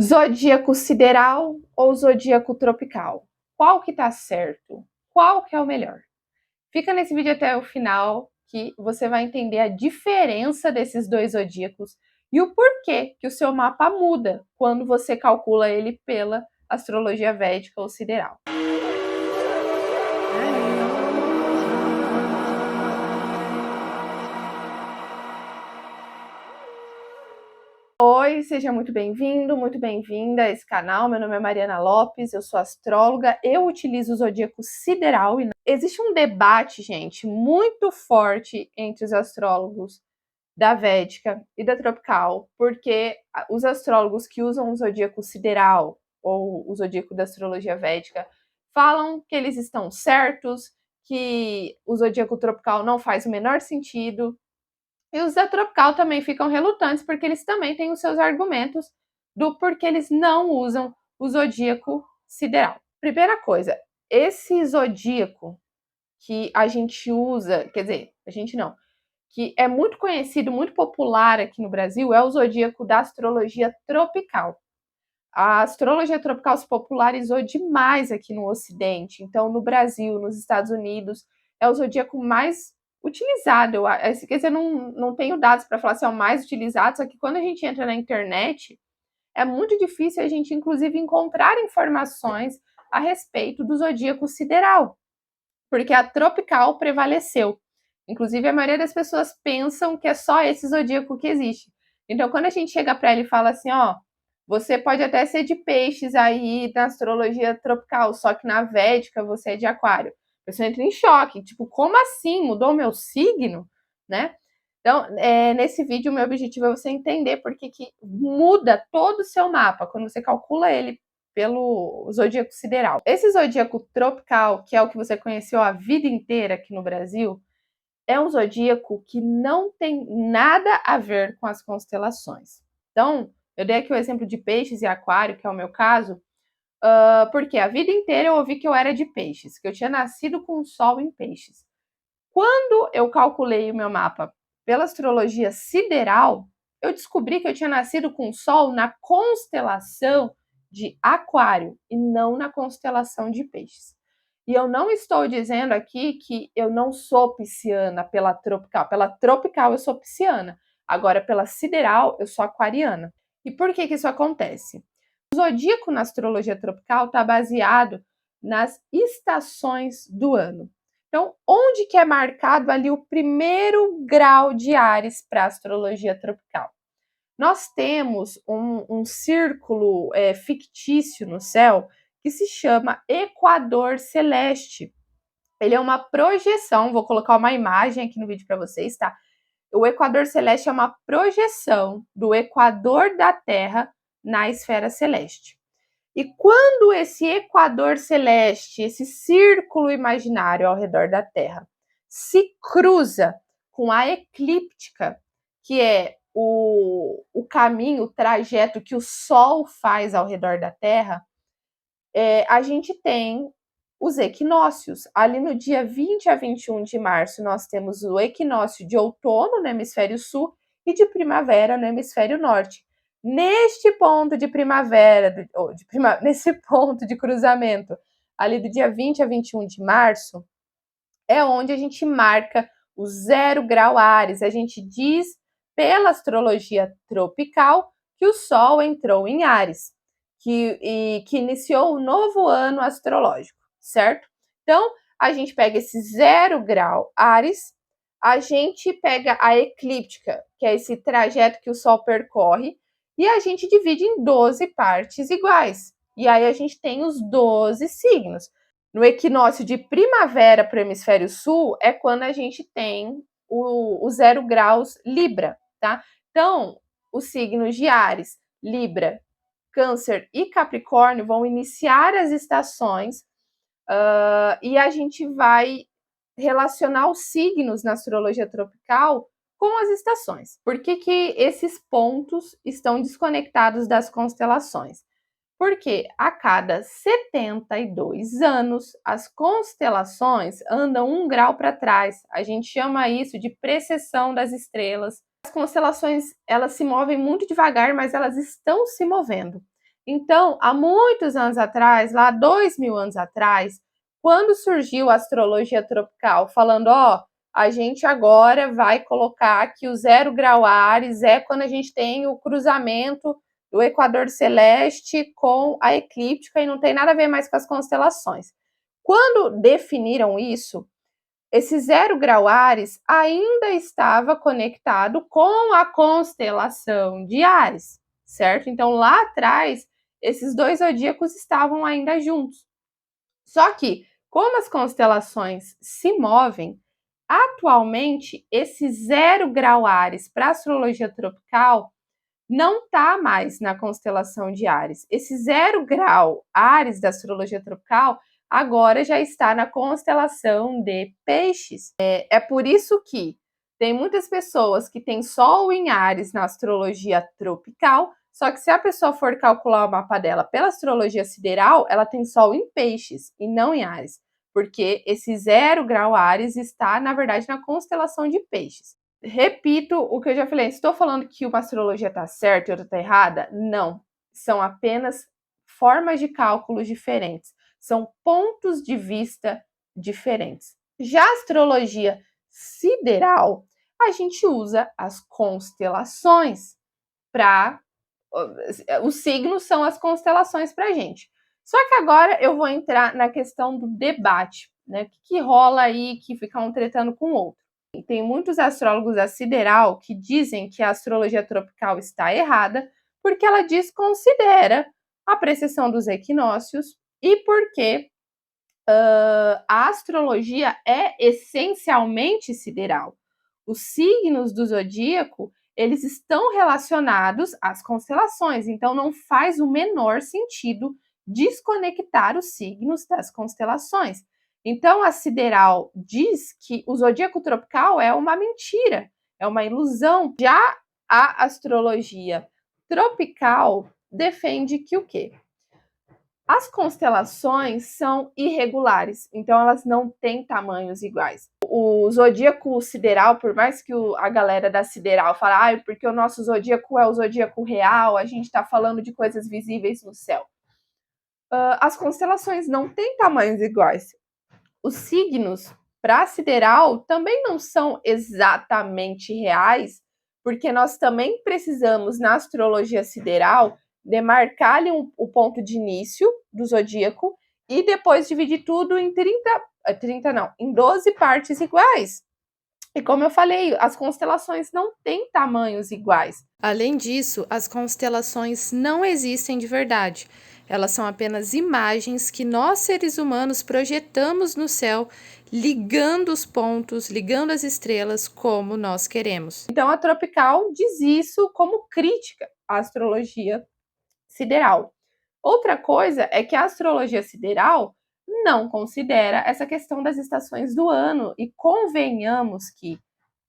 Zodíaco sideral ou zodíaco tropical? Qual que tá certo? Qual que é o melhor? Fica nesse vídeo até o final que você vai entender a diferença desses dois zodíacos e o porquê que o seu mapa muda quando você calcula ele pela astrologia védica ou sideral. Oi, seja muito bem-vindo, muito bem-vinda a esse canal. Meu nome é Mariana Lopes, eu sou astróloga, eu utilizo o zodíaco sideral e existe um debate, gente, muito forte entre os astrólogos da Védica e da Tropical, porque os astrólogos que usam o zodíaco sideral ou o zodíaco da astrologia védica falam que eles estão certos, que o zodíaco tropical não faz o menor sentido. E os da Tropical também ficam relutantes, porque eles também têm os seus argumentos do porquê eles não usam o zodíaco sideral. Primeira coisa, esse zodíaco que a gente usa, quer dizer, a gente não, que é muito conhecido, muito popular aqui no Brasil, é o zodíaco da astrologia tropical. A astrologia tropical se popularizou demais aqui no Ocidente. Então, no Brasil, nos Estados Unidos, é o zodíaco mais utilizado. Quer dizer, não tenho dados para falar se é o mais utilizado, só que quando a gente entra na internet, é muito difícil a gente, inclusive, encontrar informações a respeito do zodíaco sideral, porque a tropical prevaleceu. Inclusive, a maioria das pessoas pensam que é só esse zodíaco que existe. Então, quando a gente chega para ela e fala assim, ó, você pode até ser de peixes aí na astrologia tropical, só que na védica você é de aquário. A pessoa entra em choque, tipo, como assim? Mudou o meu signo? Né? Então, nesse vídeo, o meu objetivo é você entender por que muda todo o seu mapa, quando você calcula ele pelo zodíaco sideral. Esse zodíaco tropical, que é o que você conheceu a vida inteira aqui no Brasil, é um zodíaco que não tem nada a ver com as constelações. Então, eu dei aqui o exemplo de peixes e aquário, que é o meu caso, porque a vida inteira eu ouvi que eu era de peixes, que eu tinha nascido com o sol em peixes. Quando eu calculei o meu mapa pela astrologia sideral, eu descobri que eu tinha nascido com o sol na constelação de aquário e não na constelação de peixes. E eu não estou dizendo aqui que eu não sou pisciana pela tropical. Pela tropical eu sou pisciana. Agora, pela sideral, eu sou aquariana. E por que isso acontece? O zodíaco na astrologia tropical está baseado nas estações do ano. Então, onde que é marcado ali o primeiro grau de Áries para a astrologia tropical? Nós temos um círculo fictício no céu que se chama Equador Celeste. Ele é uma projeção, vou colocar uma imagem aqui no vídeo para vocês, tá? O Equador Celeste é uma projeção do equador da Terra na esfera celeste. E quando esse equador celeste, esse círculo imaginário ao redor da Terra, se cruza com a eclíptica, que é o caminho, o trajeto que o Sol faz ao redor da Terra, a gente tem os equinócios. Ali no dia 20 a 21 de março, nós temos o equinócio de outono no hemisfério sul e de primavera no hemisfério norte. Neste ponto de primavera, nesse ponto de cruzamento, ali do dia 20 a 21 de março, é onde a gente marca o 0 grau Áries. A gente diz, pela astrologia tropical, que o Sol entrou em Áries, que iniciou o novo ano astrológico, certo? Então, a gente pega esse 0 grau Áries, a gente pega a eclíptica, que é esse trajeto que o Sol percorre, e a gente divide em 12 partes iguais. E aí a gente tem os 12 signos. No equinócio de primavera para o hemisfério sul é quando a gente tem o 0 graus Libra, tá? Então, os signos de Áries, Libra, Câncer e Capricórnio vão iniciar as estações e a gente vai relacionar os signos na astrologia tropical com as estações. Por que esses pontos estão desconectados das constelações? Porque a cada 72 anos, as constelações andam 1 grau para trás. A gente chama isso de precessão das estrelas. As constelações, elas se movem muito devagar, mas elas estão se movendo. Então, há muitos anos atrás, lá 2.000 anos atrás, quando surgiu a astrologia tropical, falando, ó, a gente agora vai colocar que o 0 grau Áries é quando a gente tem o cruzamento do equador celeste com a eclíptica e não tem nada a ver mais com as constelações. Quando definiram isso, esse 0 grau Áries ainda estava conectado com a constelação de Áries, certo? Então lá atrás, esses dois zodíacos estavam ainda juntos. Só que, como as constelações se movem, atualmente esse 0 grau Áries para a astrologia tropical não está mais na constelação de Áries. Esse 0 grau Áries da astrologia tropical agora já está na constelação de Peixes. É por isso que tem muitas pessoas que têm Sol em Áries na astrologia tropical, só que se a pessoa for calcular o mapa dela pela astrologia sideral, ela tem Sol em Peixes e não em Áries, porque esse 0 grau Áries está, na verdade, na constelação de Peixes. Repito o que eu já falei, estou falando que uma astrologia está certa e outra está errada? Não, são apenas formas de cálculos diferentes, são pontos de vista diferentes. Já a astrologia sideral, a gente usa as constelações para... Os signos são as constelações para a gente. Só que agora eu vou entrar na questão do debate, né? O que rola aí, que fica um tretando com o outro. Tem muitos astrólogos da sideral que dizem que a astrologia tropical está errada porque ela desconsidera a precessão dos equinócios e porque a astrologia é essencialmente sideral. Os signos do zodíaco, eles estão relacionados às constelações, então não faz o menor sentido desconectar os signos das constelações. Então a sideral diz que o zodíaco tropical é uma mentira, é uma ilusão. Já a astrologia tropical defende que o quê? As constelações são irregulares, então elas não têm tamanhos iguais. O zodíaco sideral, por mais que a galera da sideral fale, porque o nosso zodíaco é o zodíaco real, a gente está falando de coisas visíveis no céu. As constelações não têm tamanhos iguais. Os signos para a sideral também não são exatamente reais, porque nós também precisamos, na astrologia sideral, demarcar ali o ponto de início do zodíaco e depois dividir tudo em 12 partes iguais. E como eu falei, as constelações não têm tamanhos iguais. Além disso, as constelações não existem de verdade. Elas são apenas imagens que nós, seres humanos, projetamos no céu, ligando os pontos, ligando as estrelas como nós queremos. Então, a tropical diz isso como crítica à astrologia sideral. Outra coisa é que a astrologia sideral não considera essa questão das estações do ano, e convenhamos que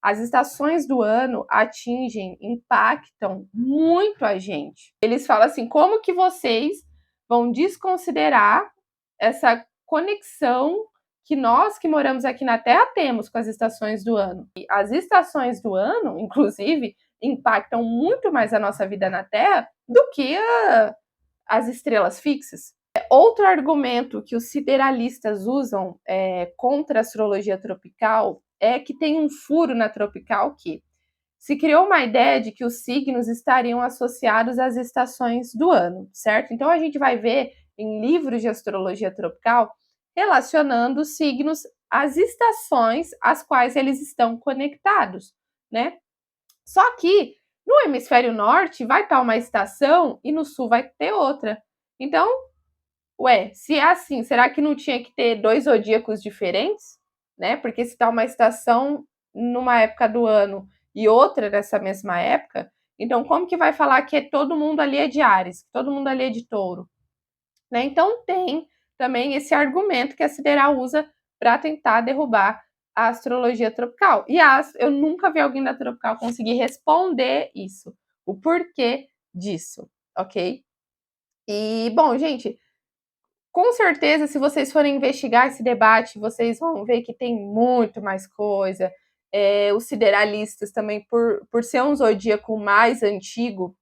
as estações do ano atingem, impactam muito a gente. Eles falam assim, como que vocês vão desconsiderar essa conexão que nós que moramos aqui na Terra temos com as estações do ano? E as estações do ano, inclusive, impactam muito mais a nossa vida na Terra do que as estrelas fixas. Outro argumento que os sideralistas usam contra a astrologia tropical é que tem um furo na tropical que se criou uma ideia de que os signos estariam associados às estações do ano, certo? Então a gente vai ver em livros de astrologia tropical relacionando os signos às estações às quais eles estão conectados, né? Só que no hemisfério norte vai estar uma estação e no sul vai ter outra. Então, se é assim, será que não tinha que ter dois zodíacos diferentes? Né? Porque se está uma estação numa época do ano e outra nessa mesma época, então como que vai falar que todo mundo ali é de Áries, todo mundo ali é de Touro? Né? Então tem também esse argumento que a sideral usa para tentar derrubar a astrologia tropical. E eu nunca vi alguém da tropical conseguir responder isso, o porquê disso, ok? E, bom, gente, com certeza, se vocês forem investigar esse debate, vocês vão ver que tem muito mais coisa. Os sideralistas também, por ser um zodíaco mais antigo,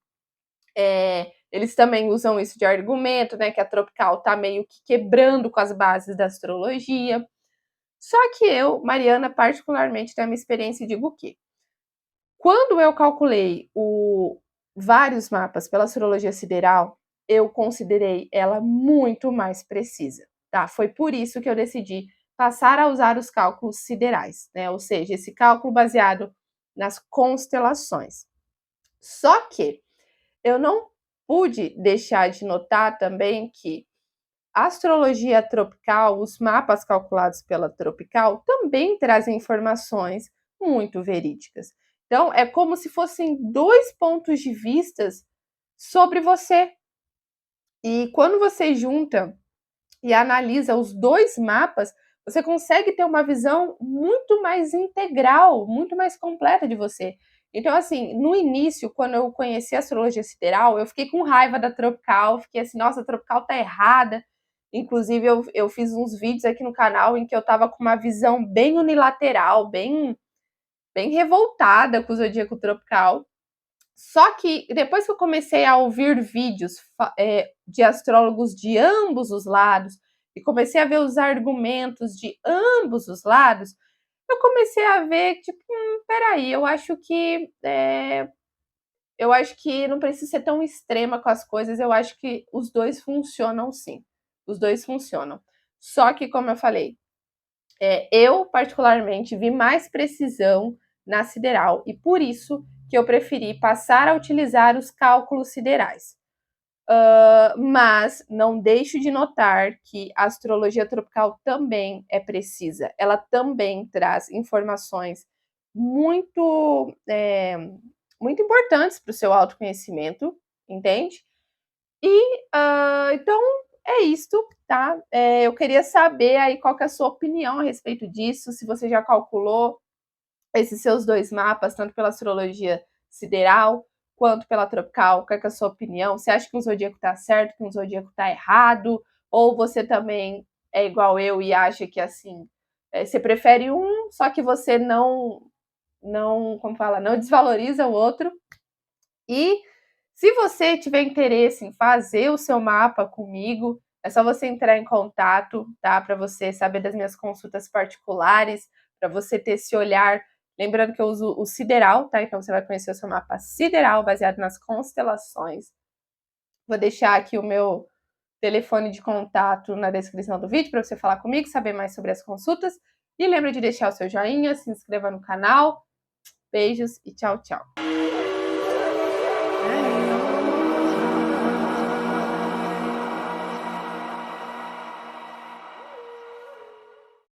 Eles também usam isso de argumento, né, que a tropical tá meio que quebrando com as bases da astrologia. Só que eu, Mariana, particularmente, da minha experiência, digo o quê? Quando eu calculei vários mapas pela astrologia sideral, eu considerei ela muito mais precisa, tá? Foi por isso que eu decidi passar a usar os cálculos siderais, né? Ou seja, esse cálculo baseado nas constelações. Só que eu não pude deixar de notar também que a astrologia tropical, os mapas calculados pela tropical, também trazem informações muito verídicas. Então, é como se fossem dois pontos de vistas sobre você. E quando você junta e analisa os dois mapas, você consegue ter uma visão muito mais integral, muito mais completa de você. Então, assim, no início, quando eu conheci a astrologia sideral, eu fiquei com raiva da tropical, fiquei assim, nossa, a tropical tá errada. Inclusive, eu fiz uns vídeos aqui no canal em que eu tava com uma visão bem unilateral, bem revoltada com o zodíaco tropical. Só que depois que eu comecei a ouvir vídeos de astrólogos de ambos os lados e comecei a ver os argumentos de ambos os lados, eu comecei a ver, tipo, peraí, eu acho que não precisa ser tão extrema com as coisas, eu acho que os dois funcionam sim. Os dois funcionam. Só que, como eu falei, eu particularmente vi mais precisão na sideral e por isso que eu preferi passar a utilizar os cálculos siderais. Mas não deixo de notar que a astrologia tropical também é precisa. Ela também traz informações muito, muito importantes para o seu autoconhecimento, entende? E então é isto, tá? Eu queria saber aí qual que é a sua opinião a respeito disso, se você já calculou esses seus dois mapas, tanto pela astrologia sideral quanto pela tropical, qual que é a sua opinião? Você acha que um zodíaco está certo, que um zodíaco está errado? Ou você também é igual eu e acha que assim, você prefere um, só que você como fala, não desvaloriza o outro? E se você tiver interesse em fazer o seu mapa comigo, é só você entrar em contato, tá? Para você saber das minhas consultas particulares, para você ter esse olhar. Lembrando que eu uso o sideral, tá? Então você vai conhecer o seu mapa sideral baseado nas constelações. Vou deixar aqui o meu telefone de contato na descrição do vídeo para você falar comigo, saber mais sobre as consultas. E lembra de deixar o seu joinha, se inscreva no canal. Beijos e tchau, tchau.